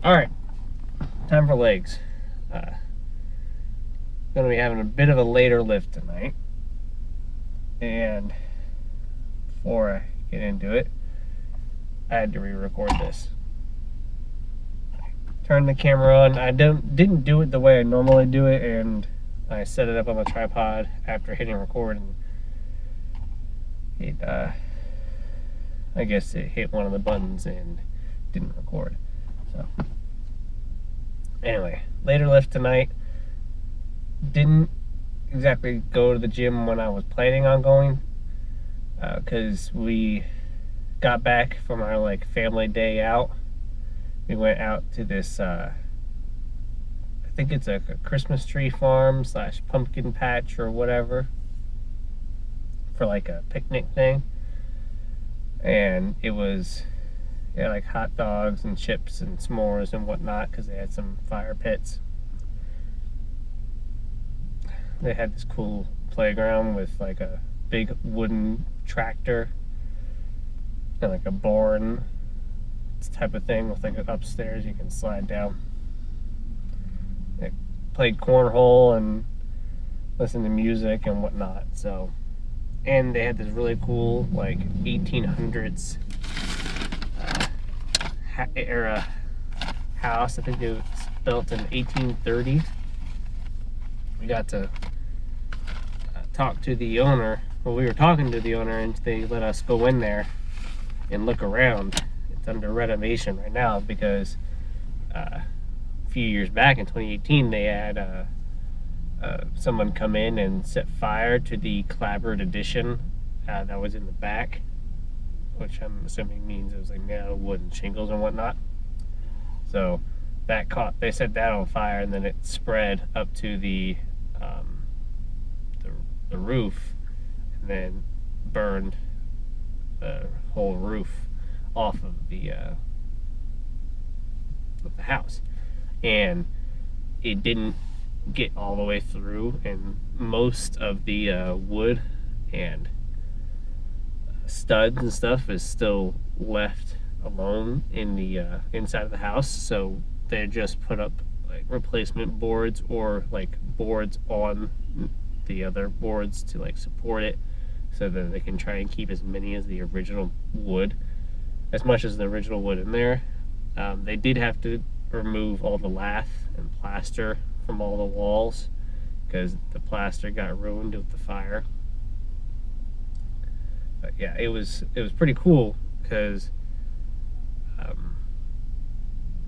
Alright, time for legs. Gonna be having a bit of a later lift tonight. And before I get into it, I had to re-record this. Turn the camera on. I didn't do it the way I normally do it, and I set it up on the tripod after hitting record, and it I guess it hit one of the buttons and didn't record. So anyway, later lift tonight. Didn't exactly go to the gym when I was planning on going, because we got back from our family day out. We went out to this I think it's a Christmas tree farm / pumpkin patch or whatever, for like a picnic thing, and it was like hot dogs and chips and s'mores and whatnot, because they had some fire pits. They had this cool playground with like a big wooden tractor and like a barn type of thing with like an upstairs you can slide down. They played cornhole and listened to music and whatnot. So, and they had this really cool like 1800s era house. I think it was built in 1830. We got to talk to the owner. Well, we were talking to the owner, and they let us go in there and look around. It's under renovation right now because a few years back in 2018, they had someone come in and set fire to the clapboard addition that was in the back, which I'm assuming means it was like made out of wood and shingles and whatnot. So that caught, they set that on fire, and then it spread up to the roof, and then burned the whole roof off of the house. And it didn't get all the way through, and most of the wood and studs and stuff is still left alone in the inside of the house. So they just put up like replacement boards, or like boards on the other boards to like support it, so that they can try and keep as many as the original wood, as much as the original wood in there. They did have to remove all the lath and plaster from all the walls because the plaster got ruined with the fire. But yeah, it was pretty cool because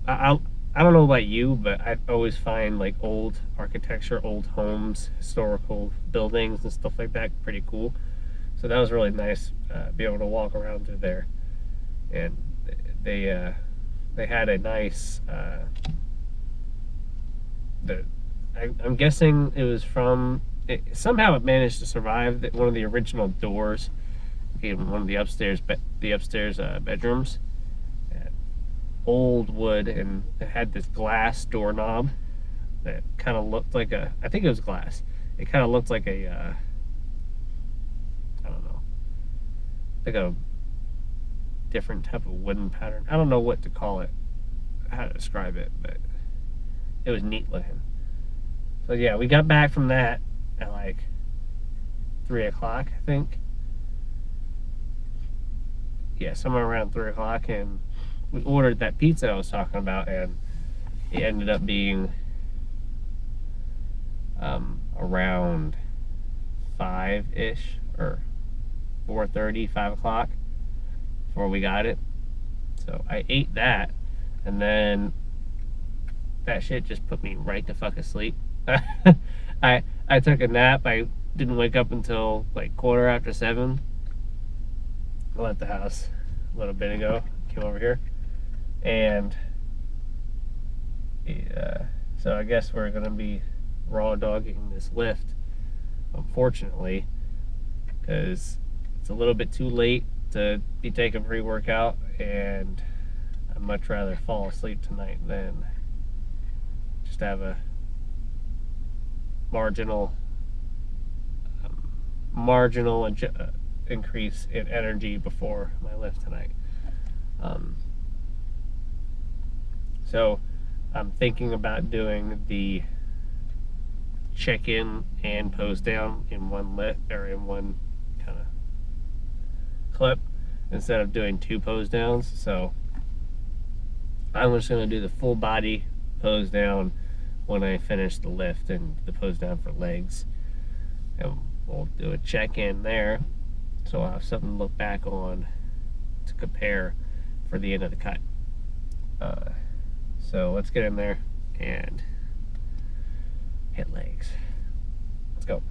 I don't know about you, but I always find like old architecture, old homes, historical buildings and stuff like that pretty cool. So that was really nice, be able to walk around through there. And they had a nice I'm guessing it was from somehow it managed to survive one of the original doors in one of the upstairs bedrooms. Old wood, and it had this glass doorknob that kind of looked like I think it was glass. It kind of looked like I don't know, like a different type of wooden pattern. I don't know what to call it, how to describe it, but it was neat looking. So yeah, we got back from that at like 3 o'clock, I think. Yeah, somewhere around 3 o'clock, and we ordered that pizza I was talking about, and it ended up being around 5-ish, or 4:30, 5 o'clock before we got it. So I ate that, and then that shit just put me right the fuck asleep. I took a nap. I didn't wake up until like 7:15. I left the house a little bit ago, came over here, and so I guess we're gonna be raw dogging this lift, unfortunately, because it's a little bit too late to be taking pre-workout, and I'd much rather fall asleep tonight than just have a marginal increase in energy before my lift tonight. So I'm thinking about doing the check-in and pose down in one lift, or in one kind of clip, instead of doing two pose downs. So I'm just going to do the full body pose down when I finish the lift and the pose down for legs, and we'll do a check-in there, so I'll have something to look back on to compare for the end of the cut. So let's get in there and hit legs. Let's go.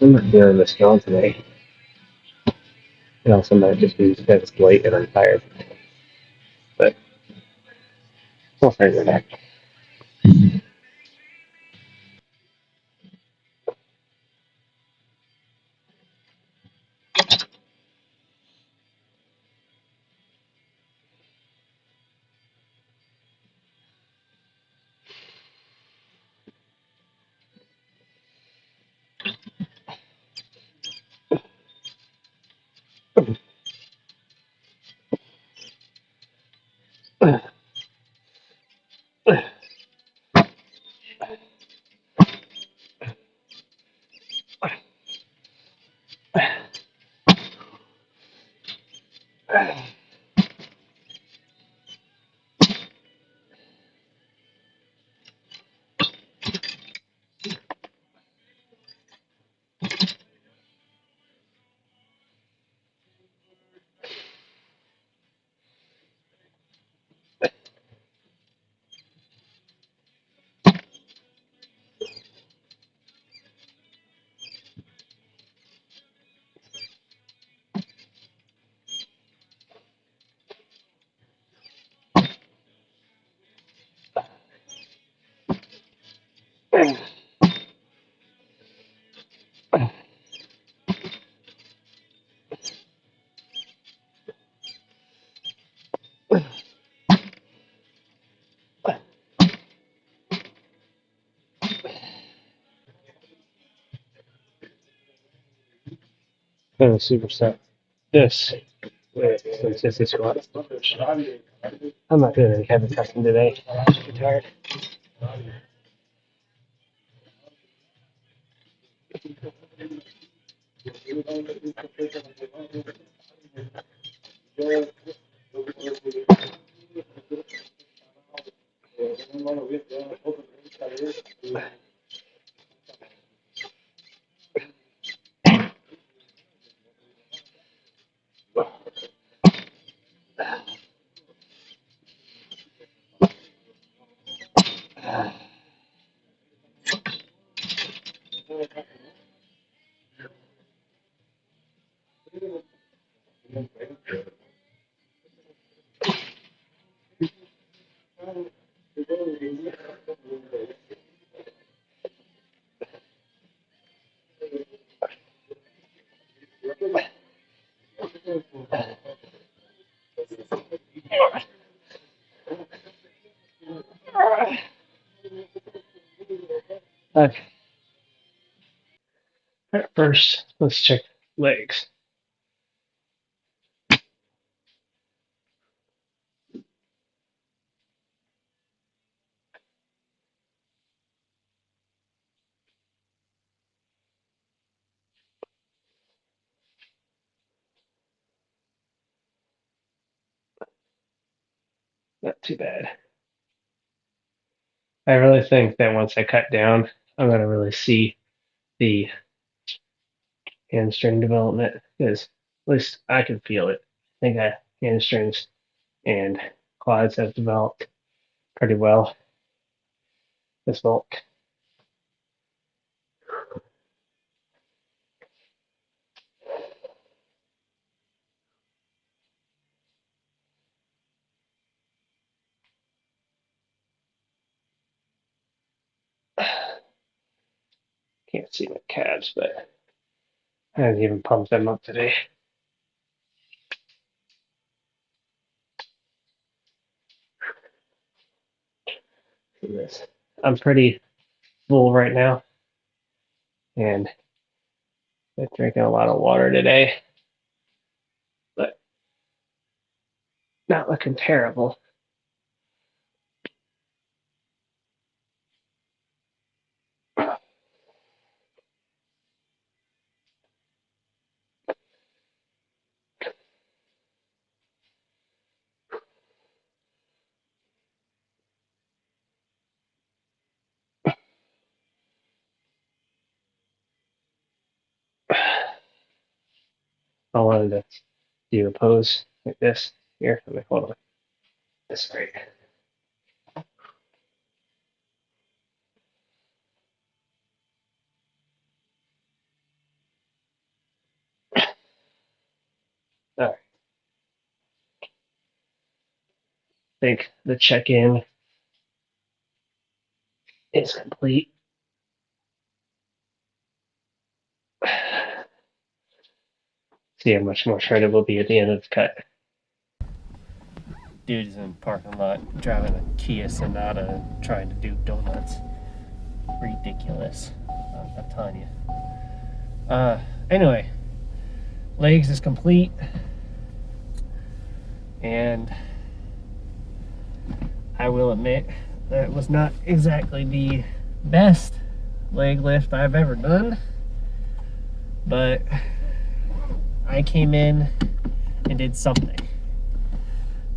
I'm not feeling the smell today. It also might just be because it's late and I'm tired. But we'll figure it out. I'm super set. This with some sissy squats. I'm not doing any heavy testing today. I'm too tired. Okay. First, let's check legs. Not too bad. I really think that once I cut down, I'm gonna really see the hamstring development because at least I can feel it. I think hamstrings and quads have developed pretty well this bulk. Can't see my calves, but I haven't even pumped them up today. See this. I'm pretty full right now, and I'm drinking a lot of water today, but not looking terrible. I wanted to do a pose like this. Here, let me hold on. This way. think the check-in is complete. See how much more shredded will be at the end of the cut. Dude is in the parking lot driving a Kia Sonata trying to do donuts. Ridiculous. I'm telling you. Anyway, legs is complete, and I will admit that it was not exactly the best leg lift I've ever done, but I came in and did something.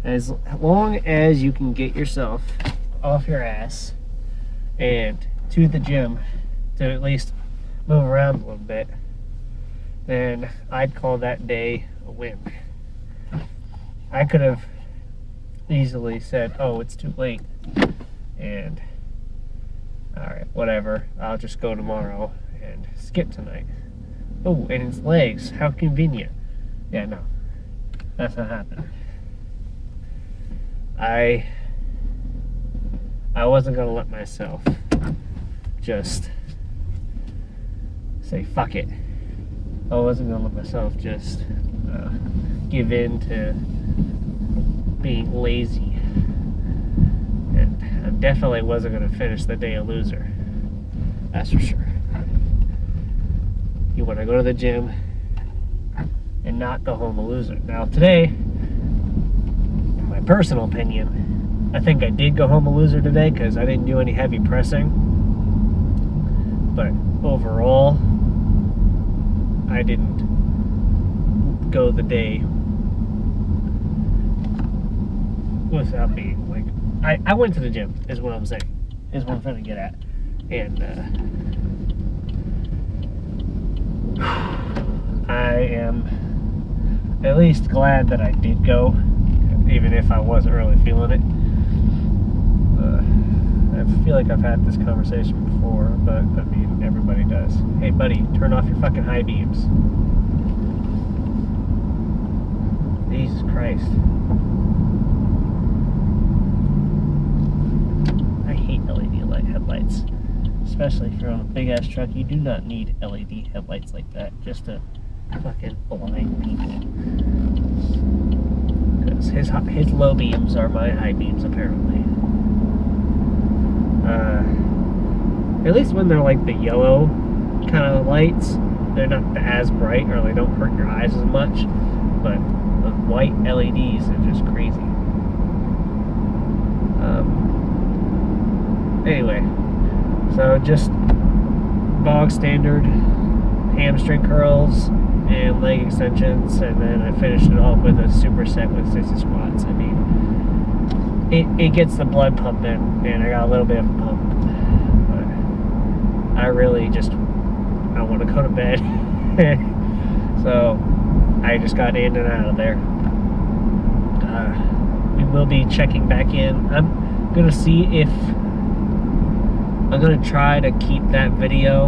As long as you can get yourself off your ass and to the gym to at least move around a little bit, then I'd call that day a win. I could have easily said, oh, it's too late, and alright, whatever, I'll just go tomorrow and skip tonight. Oh, and it's legs, how convenient. Yeah, no, that's not happening. I wasn't gonna let myself just say fuck it. I wasn't gonna let myself just give in to being lazy, and I definitely wasn't gonna finish the day a loser. That's for sure. You want to go to the gym and not go home a loser. Now today, in my personal opinion, I think I did go home a loser today because I didn't do any heavy pressing. But overall, I didn't go the day without being like, I went to the gym is what I'm saying, is what I'm trying to get at. And I am at least glad that I did go, even if I wasn't really feeling it. I feel like I've had this conversation before, but I mean, everybody does. Hey buddy, turn off your fucking high beams. Jesus Christ. I hate LED light headlights. Especially if you're on a big ass truck, you do not need LED headlights like that just to fucking blind people. Because his low beams are my high beams, apparently. At least when they're like the yellow kind of lights, they're not as bright, or they don't hurt your eyes as much. But the white LEDs are just crazy. Anyway, so just bog standard hamstring curls and leg extensions, and then I finished it off with a superset with 60 squats. I mean, it gets the blood pumping, and I got a little bit of a pump, but I really just, I want to go to bed. So I just got in and out of there. We will be checking back in. I'm gonna see if I'm gonna try to keep that video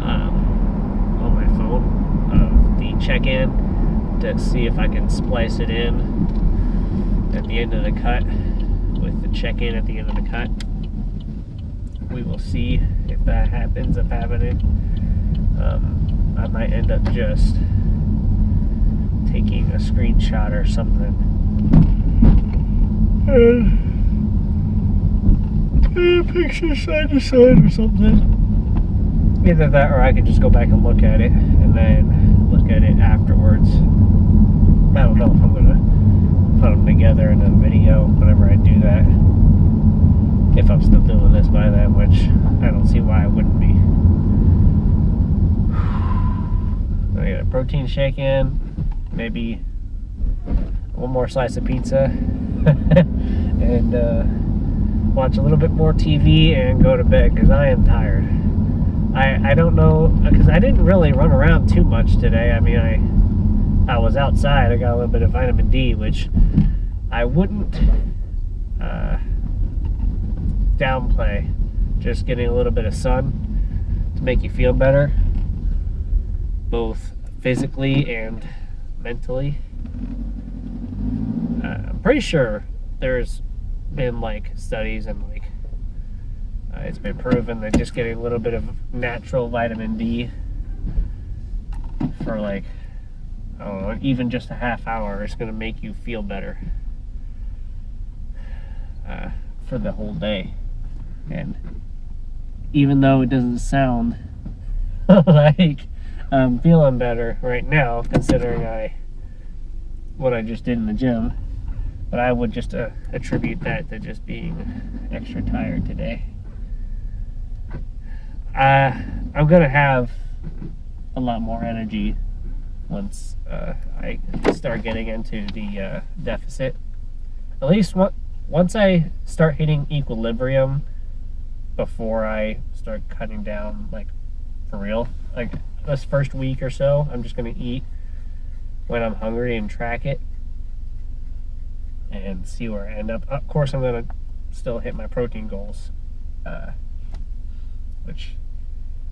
on my phone of the check-in to see if I can splice it in at the end of the cut with the check-in at the end of the cut. We will see if that happens, if happening. I might end up just taking a screenshot or something. Picture side to side or something. Either that, or I can just go back and look at it and then look at it afterwards. I don't know if I'm gonna put them together in a video whenever I do that. If I'm still doing this by then, which I don't see why I wouldn't be. I got a protein shake in, maybe one more slice of pizza, and watch a little bit more TV and go to bed because I am tired. I don't know, because I didn't really run around too much today. I mean, I was outside. I got a little bit of vitamin D, which I wouldn't downplay. Just getting a little bit of sun to make you feel better, both physically and mentally. I'm pretty sure there's been like studies and like it's been proven that just getting a little bit of natural vitamin D for like, I don't know, even just a half hour is going to make you feel better for the whole day. And even though it doesn't sound like I'm feeling better right now, considering what I just did in the gym, but I would just attribute that to just being extra tired today. I'm gonna have a lot more energy once I start getting into the deficit. At least once I start hitting equilibrium, before I start cutting down, like for real. Like this first week or so, I'm just gonna eat when I'm hungry and track it and see where I end up. Of course, I'm gonna still hit my protein goals, which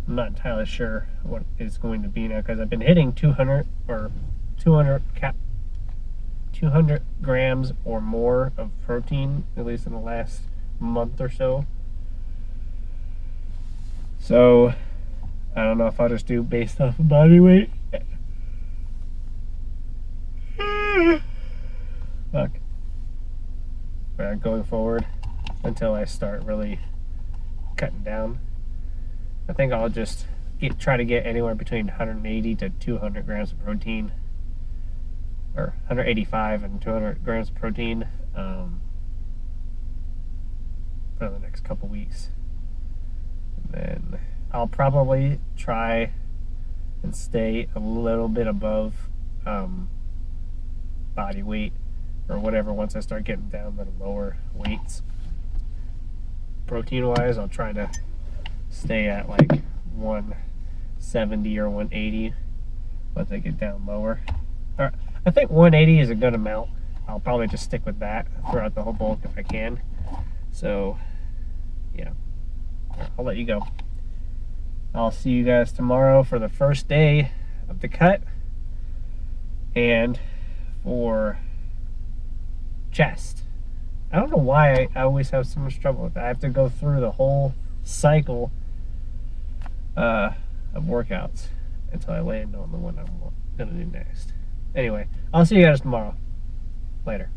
I'm not entirely sure what is going to be now, because I've been hitting 200 grams or more of protein, at least in the last month or so. So I don't know if I'll just do based off of body weight. Fuck. Going forward, until I start really cutting down, I think I'll just try to get anywhere between 180 to 200 grams of protein, or 185 and 200 grams of protein for the next couple weeks. And then I'll probably try and stay a little bit above body weight or whatever once I start getting down to the lower weights. Protein wise, I'll try to stay at like 170 or 180 once I get down lower. Or I think 180 is a good amount. I'll probably just stick with that throughout the whole bulk if I can. So yeah, I'll let you go. I'll see you guys tomorrow for the first day of the cut and for chest. I don't know why I always have so much trouble with that. I have to go through the whole cycle of workouts until I land on the one I'm gonna do next. Anyway, I'll see you guys tomorrow. Later.